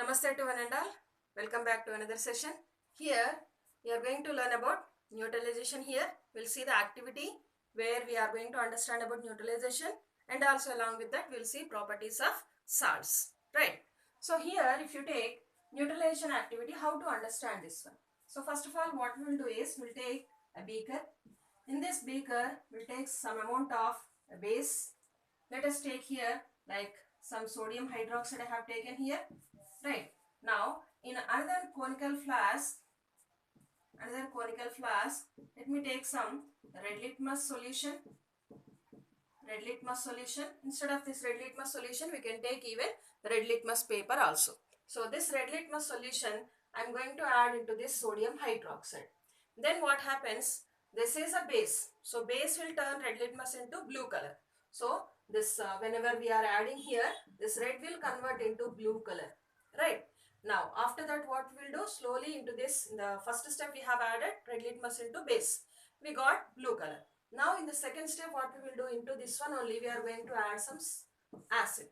Namaste to one and all. Welcome back to another session. Here we are going to learn about neutralization. Here we'll see the activity where we are going to understand about neutralization, and also along with that we'll see properties of salts. Right. So here if you take neutralization activity, how to understand this one. So first of all, what we'll do is we'll take a beaker. In this beaker we'll take some amount of a base. Let us take here like some sodium hydroxide I have taken here. Right. Now, in another conical flask, let me take some red litmus solution. Red litmus solution. Instead of this red litmus solution, we can take even red litmus paper also. So, this red litmus solution, I am going to add into this sodium hydroxide. Then what happens? This is a base. So, base will turn red litmus into blue color. So, this whenever we are adding here, this red will convert into blue color. Right. Now, after that what we will do? Slowly into this, in the first step we have added red litmus into base. We got blue color. Now in the second step what we will do, into this one only we are going to add some acid.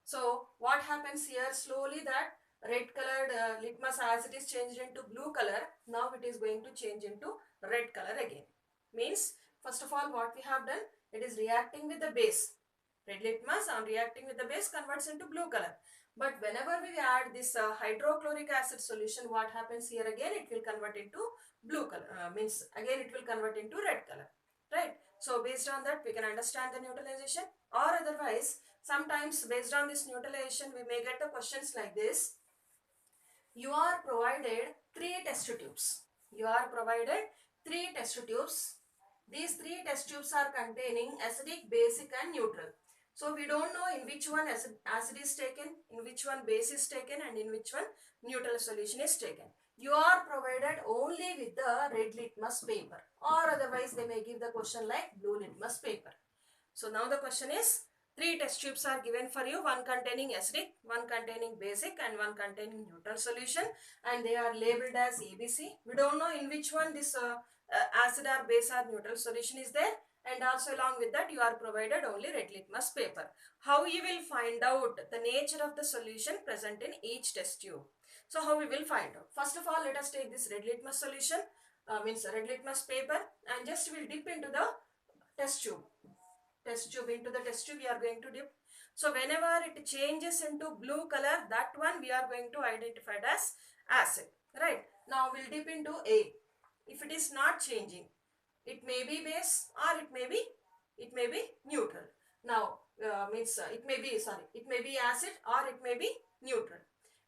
So what happens here, slowly that red colored litmus acid is changed into blue color. Now it is going to change into red color again. Means first of all what we have done, it is reacting with the base. Red litmus on reacting with the base converts into blue color. But whenever we add this hydrochloric acid solution, what happens here again, it will convert into blue color. Means again it will convert into red color. Right. So based on that we can understand the neutralization, or otherwise sometimes based on this neutralization we may get the questions like this. You are provided 3 test tubes. You are provided 3 test tubes. These 3 test tubes are containing acidic, basic and neutral. So we don't know in which one acid is taken, in which one base is taken, and in which one neutral solution is taken. You are provided only with the red litmus paper, or otherwise they may give the question like blue litmus paper. So now the question is, 3 test tubes are given for you, one containing acidic, one containing basic and one containing neutral solution, and they are labeled as ABC. We don't know in which one this acid or base or neutral solution is there, and also along with that you are provided only red litmus paper. How you will find out the nature of the solution present in each test tube? So how we will find out? First of all, let us take this red litmus solution, means red litmus paper, and just we will dip into the test tube. Into the test tube we are going to dip. So whenever it changes into blue color, that one we are going to identify as acid. Right. Now we'll dip into A. If it is not changing, it may be base or it may be neutral. Now it may be acid or it may be neutral,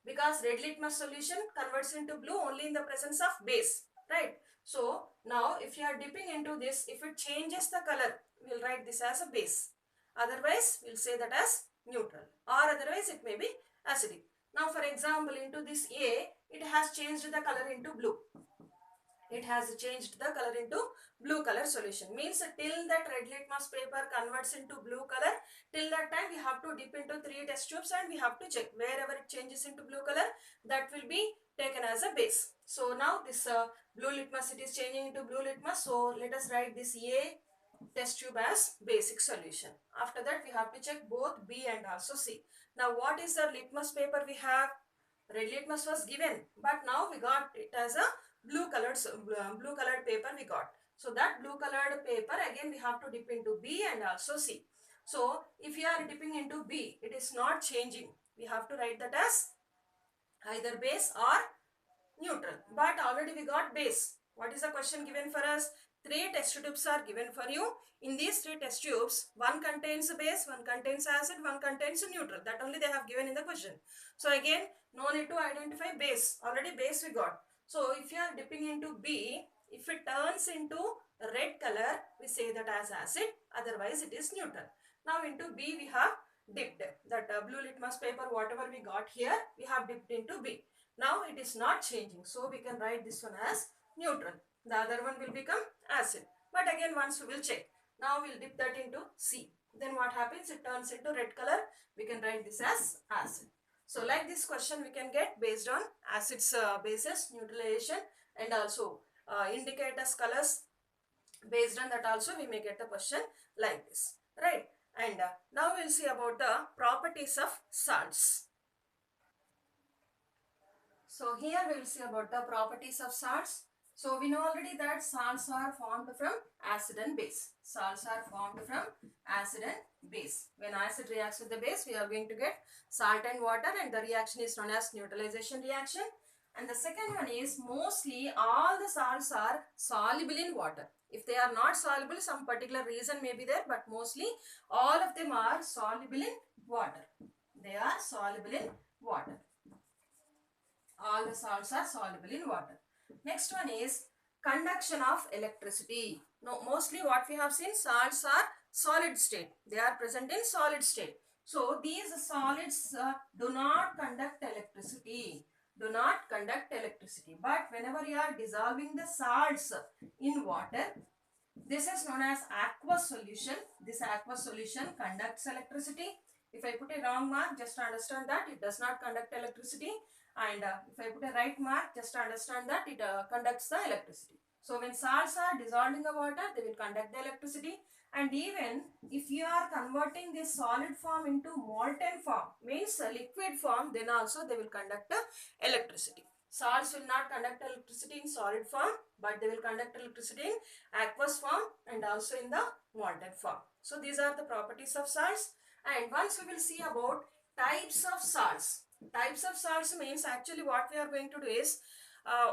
because red litmus solution converts into blue only in the presence of base. Right. So now if you are dipping into this, if it changes the color, we'll write this as a base. Otherwise we'll say that as neutral, or otherwise it may be acidic. Now for example, into this A, it has changed the color into blue. It has changed the color into blue color solution. Means till that red litmus paper converts into blue color, till that time we have to dip into 3 test tubes and we have to check. Wherever it changes into blue color, that will be taken as a base. So now this blue litmus, it is changing into blue litmus. So let us write this A test tube as basic solution. After that we have to check both B and also C. Now what is the litmus paper we have? Red litmus was given, but now we got it as a blue colored paper we got. So that blue colored paper again we have to dip into B and also C. So if you are dipping into B, it is not changing. We have to write that as either base or neutral. But already we got base. What is the question given for us? 3 test tubes are given for you. In these 3 test tubes, one contains base, one contains acid, one contains neutral. That only they have given in the question. So again, no need to identify base. Already base we got. So if you are dipping into B, if it turns into red color, we say that as acid. Otherwise it is neutral. Now into B we have dipped. That blue litmus paper, whatever we got here, we have dipped into B. Now it is not changing. So we can write this one as neutral. The other one will become acid. But again once we will check. Now we will dip that into C. Then what happens? It turns into red color. We can write this as acid. So like this question we can get based on acids, bases, neutralization, and also indicators, colors. Based on that also we may get a question like this. Right. And now we will see about the properties of salts. So here we will see about the properties of salts. So we know already that salts are formed from acid and base. Salts are formed from acid and base. When acid reacts with the base, we are going to get salt and water, and the reaction is known as neutralization reaction. And the second one is mostly all the salts are soluble in water. If they are not soluble, some particular reason may be there, but mostly all of them are soluble in water. They are soluble in water. All the salts are soluble in water. Next one is conduction of electricity. Now, mostly what we have seen, salts are solid state. They are present in solid state. So, these solids do not conduct electricity. Do not conduct electricity. But whenever you are dissolving the salts in water, this is known as aqueous solution. This aqueous solution conducts electricity. If I put a wrong mark, just understand that it does not conduct electricity. And if I put a right mark, just understand that it conducts the electricity. So when salts are dissolved in the water, they will conduct the electricity. And even if you are converting this solid form into molten form, means a liquid form, then also they will conduct the electricity. Salts will not conduct electricity in solid form, but they will conduct electricity in aqueous form and also in the molten form. So these are the properties of salts. And once we will see about types of salts. Types of salts means actually what we are going to do is,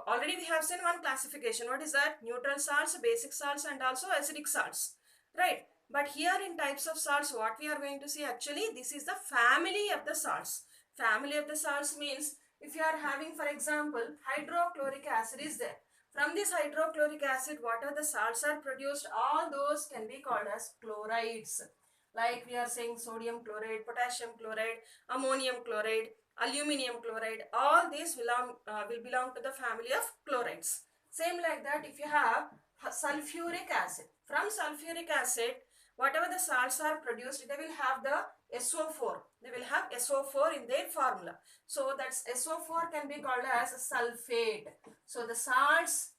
already we have seen one classification. What is that? Neutral salts, basic salts, and also acidic salts. Right? But here in types of salts, what we are going to see actually, this is the family of the salts. Family of the salts means, if you are having, for example, hydrochloric acid is there. From this hydrochloric acid, whatever the salts are produced, all those can be called as chlorides. Like we are saying sodium chloride, potassium chloride, ammonium chloride, aluminium chloride, all these will belong to the family of chlorides. Same like that, if you have sulfuric acid, from sulfuric acid, whatever the salts are produced, they will have the SO4. They will have SO4 in their formula. So that's SO4 can be called as sulfate. So the salts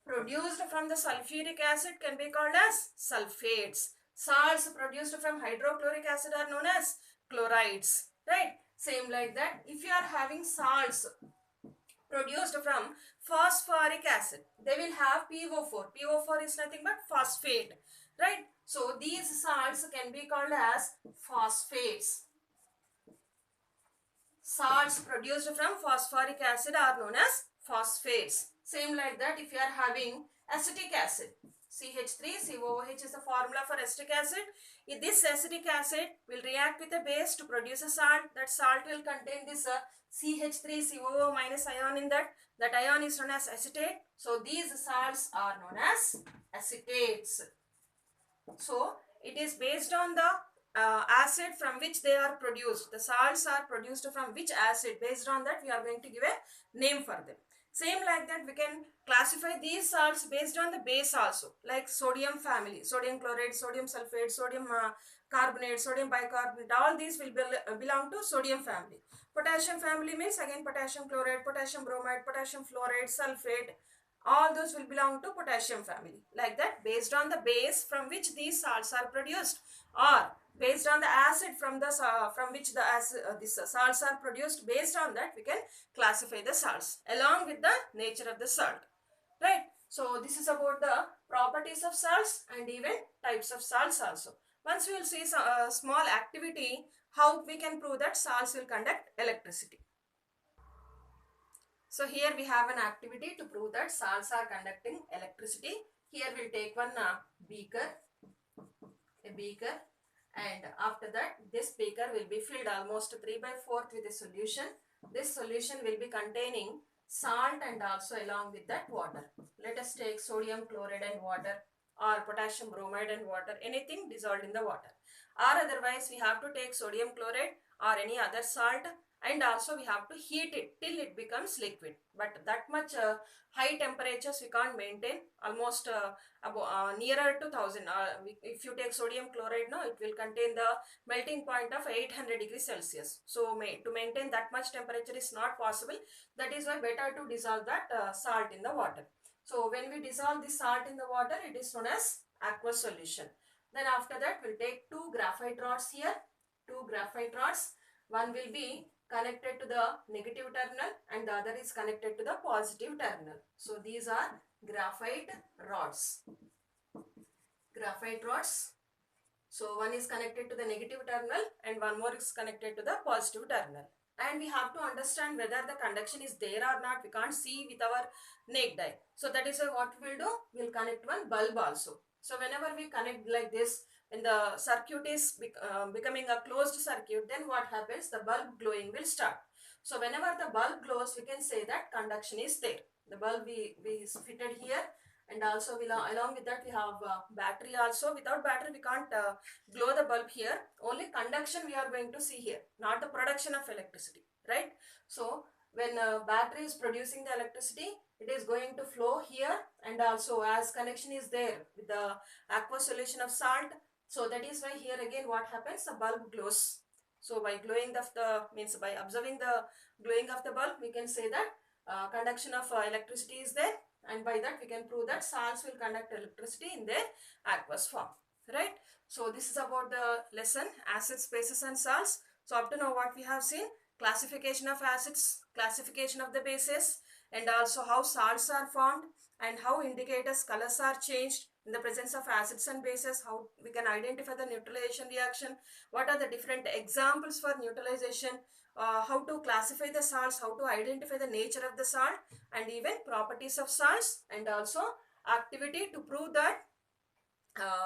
produced from the sulfuric acid can be called as sulfates. Salts produced from hydrochloric acid are known as chlorides. Right? Same like that, if you are having salts produced from phosphoric acid, they will have PO4. PO4 is nothing but phosphate. Right? So these salts can be called as phosphates. Salts produced from phosphoric acid are known as phosphates. Same like that, if you are having acetic acid, CH3COOH is the formula for acetic acid. If this acetic acid will react with a base to produce a salt. That salt will contain this CH3COO minus ion in that. That ion is known as acetate. So these salts are known as acetates. So it is based on the acid from which they are produced. The salts are produced from which acid? Based on that, we are going to give a name for them. Same like that, we can classify these salts based on the base also, like sodium family, sodium chloride, sodium sulfate, sodium carbonate, sodium bicarbonate, all these will belong to sodium family. Potassium family means again potassium chloride, potassium bromide, potassium fluoride, sulfate, all those will belong to potassium family. Like that, based on the base from which these salts are produced, or based on the acid from which these salts are produced, based on that we can classify the salts along with the nature of the salt. Right? So this is about the properties of salts and even types of salts also. Once we will see some small activity, how we can prove that salts will conduct electricity. So here we have an activity to prove that salts are conducting electricity. Here we'll take one beaker, and after that this beaker will be filled almost 3/4 with a solution. This solution will be containing salt and also along with that water. Let us take sodium chloride and water, or potassium bromide and water, anything dissolved in the water. Or otherwise we have to take sodium chloride or any other salt, and also we have to heat it till it becomes liquid. But that much high temperatures we can't maintain, almost nearer to 1000. If you take sodium chloride now, it will contain the melting point of 800 degrees Celsius. So to maintain that much temperature is not possible. That is why better to dissolve that salt in the water. So when we dissolve the salt in the water, it is known as aqueous solution. Then after that we'll take two graphite rods here. Two graphite rods. One will be connected to the negative terminal and the other is connected to the positive terminal. So these are graphite rods. Graphite rods. So one is connected to the negative terminal and one more is connected to the positive terminal. And we have to understand whether the conduction is there or not. We can't see with our naked eye. So that is what we will do. We will connect one bulb also. So whenever we connect like this, when the circuit is becoming a closed circuit, then what happens? The bulb glowing will start. So whenever the bulb glows, we can say that conduction is there. The bulb we fitted here, and also along with that we have battery also. Without battery we can't glow the bulb here. Only conduction we are going to see here, not the production of electricity, right? So when battery is producing the electricity, it is going to flow here, and also as connection is there with the aqueous solution of salt, so that is why here again what happens, the bulb glows. So by glowing of the means by observing the glowing of the bulb, we can say that conduction of electricity is there, and by that we can prove that salts will conduct electricity in their aqueous form, right? So this is about the lesson acids, bases and salts. So up to now what we have seen, classification of acids, classification of the bases, and also how salts are formed and how indicators colors are changed in the presence of acids and bases, how we can identify the neutralization reaction, what are the different examples for neutralization, how to classify the salts, how to identify the nature of the salt, and even properties of salts, and also activity to prove that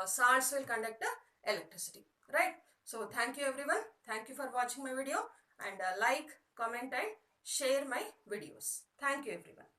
salts will conduct electricity, right? So thank you everyone. Thank you for watching my video, and like, comment and share my videos. Thank you everyone.